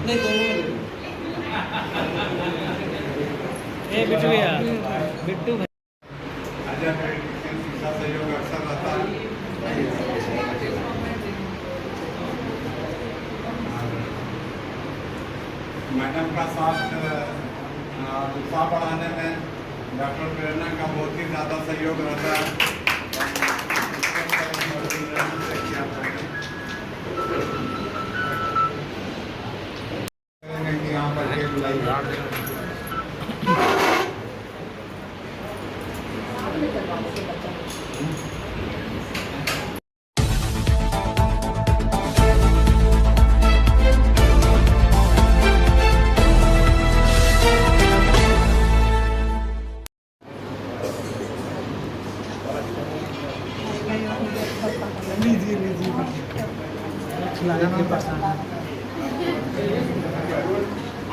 नहीं दोनों ए बिट्टू भैया, बिट्टू भैया सहयोग अक्सर रहता है। मैडम का साथ उत्साह बढ़ाने में डॉक्टर प्रेरणा का बहुत ही ज़्यादा सहयोग रहता है। कि यहाँ पर के बुलाई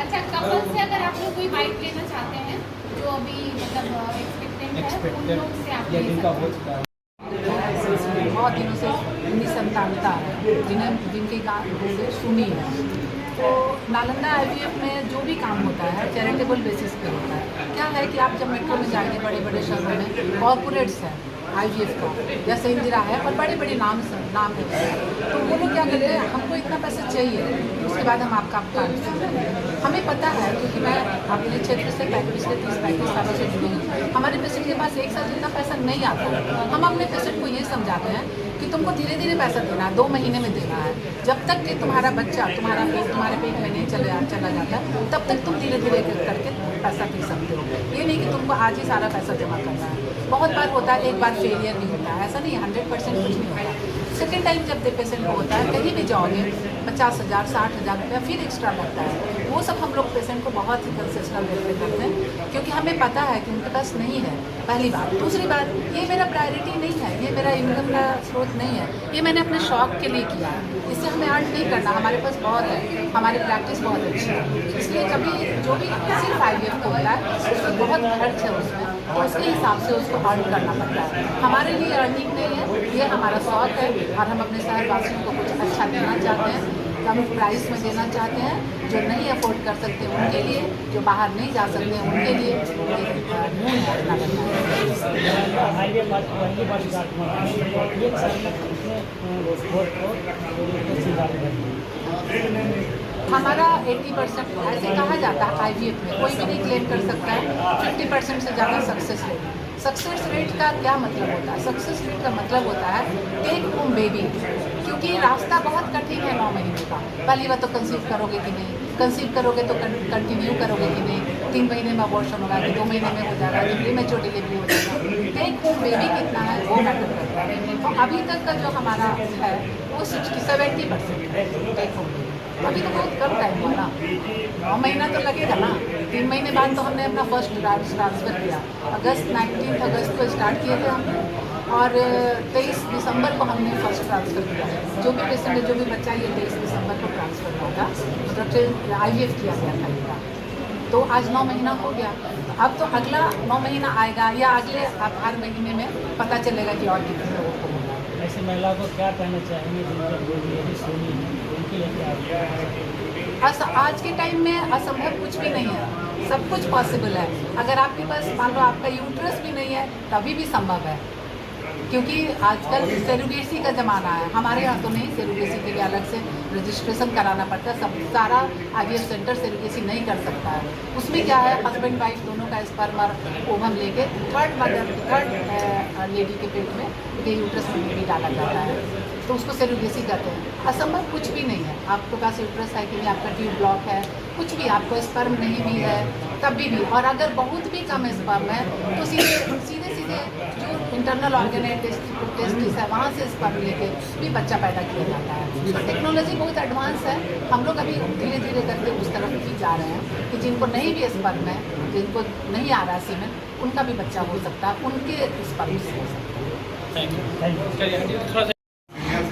अच्छा, कपल से अगर आप लोग कोई बाइक लेना चाहते हैं जो अभी मतलब एक्सपेक्टेड है, उन लोग से आप ले सकते हैं। बहुत दिनों से उन्नीस संतानता जिनकी से सुनी है। तो नालंदा IVF में जो भी काम होता है चैरिटेबल बेसिस पे होता है। क्या है कि आप जब मेट्रो में जाएंगे, बड़े बड़े शहरों में कॉर्पोरेट्स हैं IVF का, जैसे इंदिरा है और बड़े बड़े नाम है, तो वो लोग क्या करते हैं, हमको इतना पैसा चाहिए, उसके बाद हम आपका कार्ड हमें पता है, क्योंकि मैं अपने क्षेत्र से 35 सालों से जुड़ी हूँ। हमारे पेशेंट के पास एक साथ जितना पैसा नहीं आता। हम अपने पेशेंट को ये समझाते हैं कि तुमको धीरे धीरे पैसा देना है, 2 महीने में देना है। जब तक कि तुम्हारा बच्चा तुम्हारे पेट में नहीं चला जाता, तब तक तुम धीरे धीरे करके पैसा दे सकते हो। ये नहीं कि तुमको आज ही सारा पैसा जमा करना है। बहुत बार होता है, एक बार फेलियर भी होता है, ऐसा नहीं 100% कुछ नहीं होता। सेकेंड टाइम जब पेशेंट को होता है, कहीं भी जाओगे 50,000 60,000 रुपया फिर एक्स्ट्रा लगता है। वो सब हम लोग पेशेंट को बहुत ही कंसेशनल रेट पे करते हैं, क्योंकि हमें पता है कि उनके पास नहीं है, पहली बात। दूसरी बात, ये मेरा प्रायोरिटी नहीं है, ये मेरा इनकम का स्रोत नहीं है, ये मैंने अपने शौक के लिए किया है। इससे हमें अर्न नहीं करना, हमारे पास बहुत है, हमारी प्रैक्टिस बहुत अच्छी है। इसलिए कभी जो भी सिर्फ IVF को होता है उसमें बहुत खर्च है उसमें, तो उसके हिसाब से उसको अर्न करना पड़ता है। हमारे लिए अर्निंग नहीं है, ये हमारा शौक है और हम अपने शहरवासियों को कुछ अच्छा देना चाहते हैं, कम प्राइस में देना चाहते हैं। जो नहीं अफोर्ड कर सकते उनके लिए, जो बाहर नहीं जा सकते उनके लिए हमारा 80% ऐसे कहा जाता है IVF में, कोई भी नहीं क्लेम कर सकता है 50% से ज़्यादा सक्सेस रेट। सक्सेस रेट का क्या मतलब होता है? सक्सेस रेट का मतलब होता है टेक होम बेबी, क्योंकि रास्ता बहुत कठिन है 9 महीने का। पहली बार तो कंसीव करोगे कि नहीं, कंसीव करोगे तो कंटिन्यू करोगे कि नहीं, 3 महीने में अबॉर्शन होगा कि 2 महीने में हो जाएगा, प्रीमेच्योर डिलीवरी हो जाएगा। टेक होम बेबी कितना है वो मैटर करता है। तो अभी तक का जो हमारा है वो 70% है टेक होम बेबी। अभी तो बहुत कम टाइम हुआ ना, 9 महीना तो लगेगा ना। 3 महीने बाद तो हमने अपना फर्स्ट ट्रांसफ़र किया, 19 अगस्त को स्टार्ट किए थे हमने, और 23 दिसंबर को हमने फर्स्ट ट्रांसफ़र किया। जो भी पेशेंट जो भी बच्चा ये 23 दिसंबर को ट्रांसफ़र हुआ था, मतलब IVF किया गया था इनका। तो आज 9 महीना हो गया। अब तो अगला 9 महीना आएगा या अगले हर महीने में पता चलेगा कि और कितने लोगों को होगा। ऐसे महिला को क्या कहना चाहेंगे जिनकी सोनी है, उनके लिए क्या? आज के टाइम में असंभव कुछ भी नहीं है, सब कुछ पॉसिबल है। अगर आपके पास मान लो आपका यूट्रस भी नहीं है तभी भी संभव है, क्योंकि आजकल सेरोगेसी का ज़माना है। हमारे यहाँ तो नहीं, सेरोगेसी के लिए अलग से रजिस्ट्रेशन कराना पड़ता है। सब सारा IVF सेंटर सेरोगेसी नहीं कर सकता है। उसमें क्या है, हस्बैंड वाइफ दोनों का स्पर्म और ओवम लेके थर्ड लेडी के पेट में यूट्रस में भी डाला जाता है, तो उसको सेरोगेसी कहते हैं। असंभव कुछ भी नहीं है। आपके पास यूट्रस है कि नहीं, आपका ट्यूब ब्लॉक है, कुछ भी, आपको स्पर्म नहीं भी है तभी भी, और अगर बहुत भी कम स्पर्म है तो सीधे जो इंटरनल ऑर्गन है, टेस्टिस है, वहाँ से स्पर्म लेके भी बच्चा पैदा किया जाता है। तो टेक्नोलॉजी बहुत एडवांस है। हम लोग अभी धीरे धीरे करके उस तरफ भी जा रहे हैं कि जिनको नहीं भी स्पर्म है, जिनको नहीं आ रहा सीमेन, उनका भी बच्चा हो सकता है, उनके स्पर्म से हो सकता है।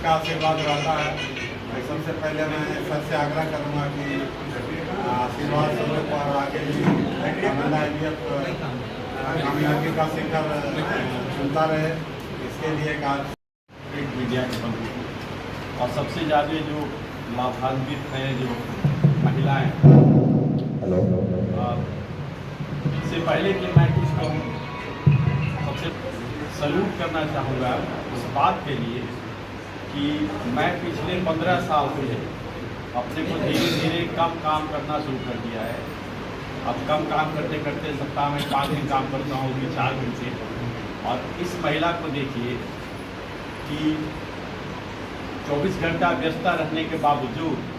का आशीर्वाद रहता है। सबसे पहले मैं सर से आग्रह करूँगा कि आशीर्वाद सब पर आगे IVF कामयाबी का शिखर चलता रहे, इसके लिए एक मीडिया के बंधु और सबसे ज़्यादा जो लाभान्वित हैं जो महिलाएं। इससे पहले कि मैं कुछ कहूँ, सबसे सल्यूट करना चाहूँगा इस बात के लिए कि मैं पिछले 15 साल से अपने को धीरे धीरे कम काम करना शुरू कर दिया है। अब कम काम करते करते सप्ताह में 5 दिन काम करता हूँ, भी 4 घंटे। और इस महिला को देखिए कि 24 घंटा व्यस्तता रहने के बावजूद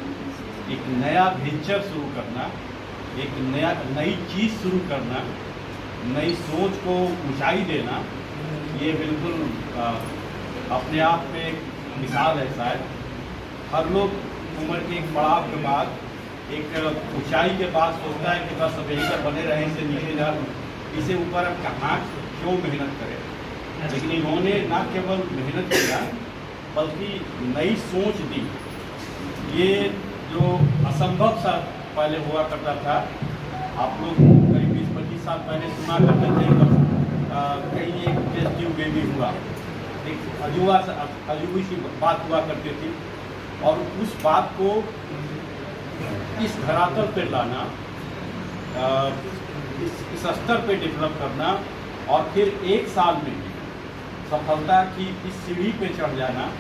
एक नया वेंचर शुरू करना, एक नई चीज़ शुरू करना, नई सोच को ऊंचाई देना, ये बिल्कुल अपने आप में एक मिसाल है। शायद हर लोग उम्र के एक पड़ाव के बाद, एक ऊंचाई के बाद सोचता है कि बस अब यही सब बने रहें, इसे नीचे जा, इसे ऊपर अब कहाँ क्यों मेहनत करें। लेकिन इन्होंने न केवल मेहनत किया बल्कि नई सोच दी। ये जो असंभव सा पहले हुआ करता था, आप लोग करीब 20-25 साल पहले सुना करते थे कहीं एक टेस्ट ट्यूब बेबी हुआ, एक अजूबी सी बात हुआ करती थी। और उस बात को इस धरातल पर लाना, इस स्तर पे डेवलप करना और फिर 1 साल में सफलता की इस सीढ़ी पे चढ़ जाना,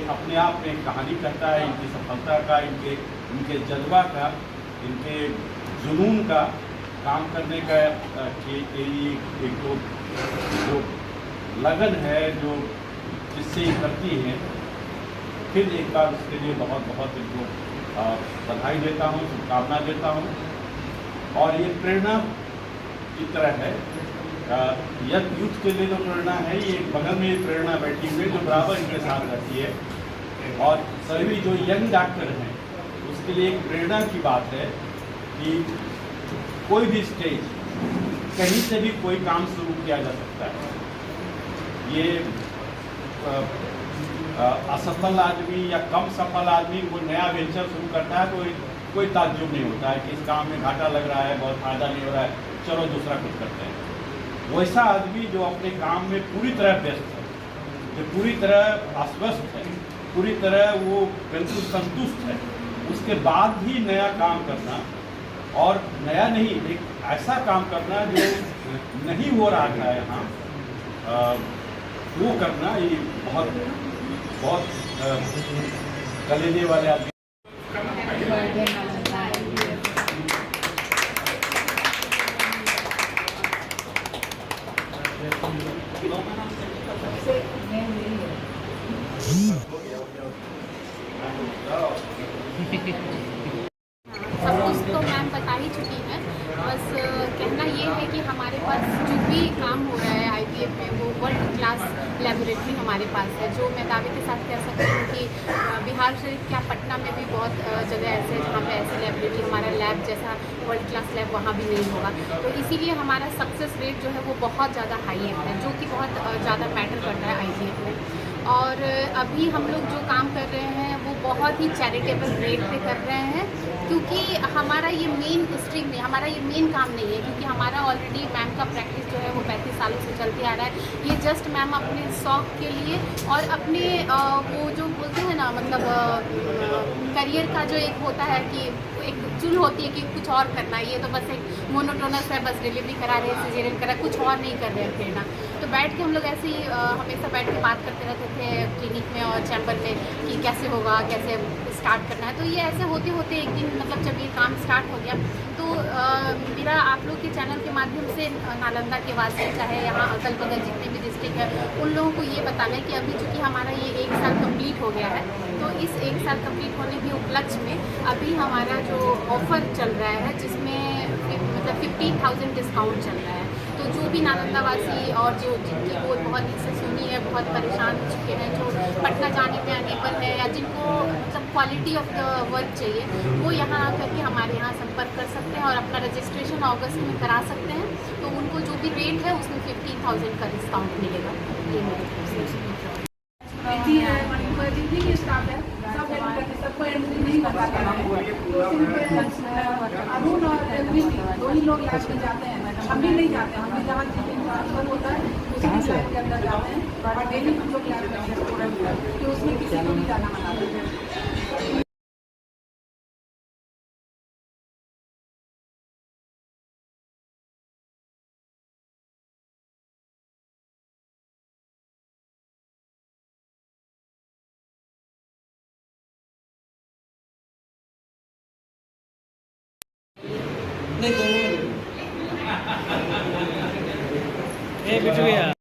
अपने आप में एक कहानी कहता है इनकी सफलता का, इनके जज्बा का, इनके जुनून का, काम करने का, एक जो लगन है, जो जिससे करती हैं। फिर एक बार उसके लिए बहुत बहुत इनको बधाई देता हूँ, शुभकामना देता हूँ। और ये प्रेरणा की तरह है, यंग यूथ के लिए जो प्रेरणा है, ये बगल में प्रेरणा बैठी हुई है जो बराबर इनके साथ रहती है। और सभी जो यंग डॉक्टर हैं उसके लिए एक प्रेरणा की बात है कि कोई भी स्टेज, कहीं से भी कोई काम शुरू किया जा सकता है। ये असफल आदमी या कम सफल आदमी वो नया वेंचर शुरू करता है तो कोई ताज्जुब नहीं होता है कि इस काम में घाटा लग रहा है, बहुत फायदा नहीं हो रहा है, चलो दूसरा कुछ करते हैं। वैसा आदमी जो अपने काम में पूरी तरह व्यस्त है, जो पूरी तरह आश्वस्त है, पूरी तरह वो बिल्कुल संतुष्ट है, उसके बाद भी नया काम करना, और नया नहीं, एक ऐसा काम करना जो नहीं हो रहा था यहाँ, वो करना, ये बहुत कलेजे वाले आदमी। सब कुछ तो मैम बता ही चुकी हैं। बस कहना ये है कि हमारे पास जो भी काम हो रहा है IVF में, वो वर्ल्ड क्लास लेबोरेटरी हमारे पास है, जो मैं दावे के साथ कह सकती हूँ कि बिहार शरीफ क्या पटना में भी बहुत जगह ऐसे जहाँ पे ऐसे लेबोरेटरी, हमारा लैब जैसा वर्ल्ड क्लास लैब वहाँ भी नहीं होगा। तो इसीलिए हमारा सक्सेस रेट जो है वो बहुत ज़्यादा हाई है, जो कि बहुत ज़्यादा मैटर करता है IVF में। और अभी हम लोग जो काम कर रहे हैं वो बहुत ही चैरिटेबल रेट पे कर रहे हैं, क्योंकि हमारा ये मेन स्ट्रीम नहीं, हमारा ये मेन काम नहीं है, क्योंकि हमारा ऑलरेडी मैम का प्रैक्टिस जो है वो 35 सालों से चलते आ रहा है। ये जस्ट मैम अपने शौक के लिए और अपने वो जो बोलते हैं ना, मतलब करियर का जो एक होता है कि एक चुल होती है कि कुछ और करना है, ये तो बस एक मोनोटोनस है, बस डिलीवरी करा रहे हैं, सिजेरियन करा, कुछ और नहीं कर रहे थे ना। तो बैठ के हम लोग ऐसे ही हमेशा बैठ के बात करते रहते थे क्लिनिक में और चैम्बर में कि कैसे होगा, कैसे स्टार्ट करना है। तो ये ऐसे होते होते एक दिन, मतलब जब ये काम स्टार्ट हो गया, तो मेरा आप लोग के चैनल के माध्यम से नालंदा के वासी, चाहे यहाँ अगल बगल जितने भी डिस्ट्रिक्ट है, उन लोगों को ये बताना है कि अभी चूँकि हमारा ये 1 साल कंप्लीट हो गया है, तो इस 1 साल कंप्लीट होने के उपलक्ष्य में अभी हमारा जो ऑफ़र चल रहा है, जिसमें मतलब 15,000 डिस्काउंट चल रहा है। तो जो भी नालंदा वासी और जो जिनकी वो बहुत इससे सुनी है, बहुत परेशान हो चुके हैं, जो पटना जाने में अनेबल है, या जिनको मतलब क्वालिटी ऑफ द वर्क चाहिए, वो यहाँ आकर के हमारे यहाँ संपर्क कर सकते हैं और अपना रजिस्ट्रेशन अगस्त में करा सकते हैं। तो उनको जो भी रेट है उसमें 15,000 का डिस्काउंट मिलेगा। ये मेरे स्टाफ है, सबको एंट्री नहीं बताते हैं। अरुण और दो ही लोग यहाँ पे जाते हैं, हम भी नहीं जाते, हम भी जहाँ ट्रांसफर होता है उसी लैब के अंदर जाते हैं और डेली हम लोग लैब करते हैं, कि उसमें किसी को भी जाना मना देते हैं। ए बिटू भैया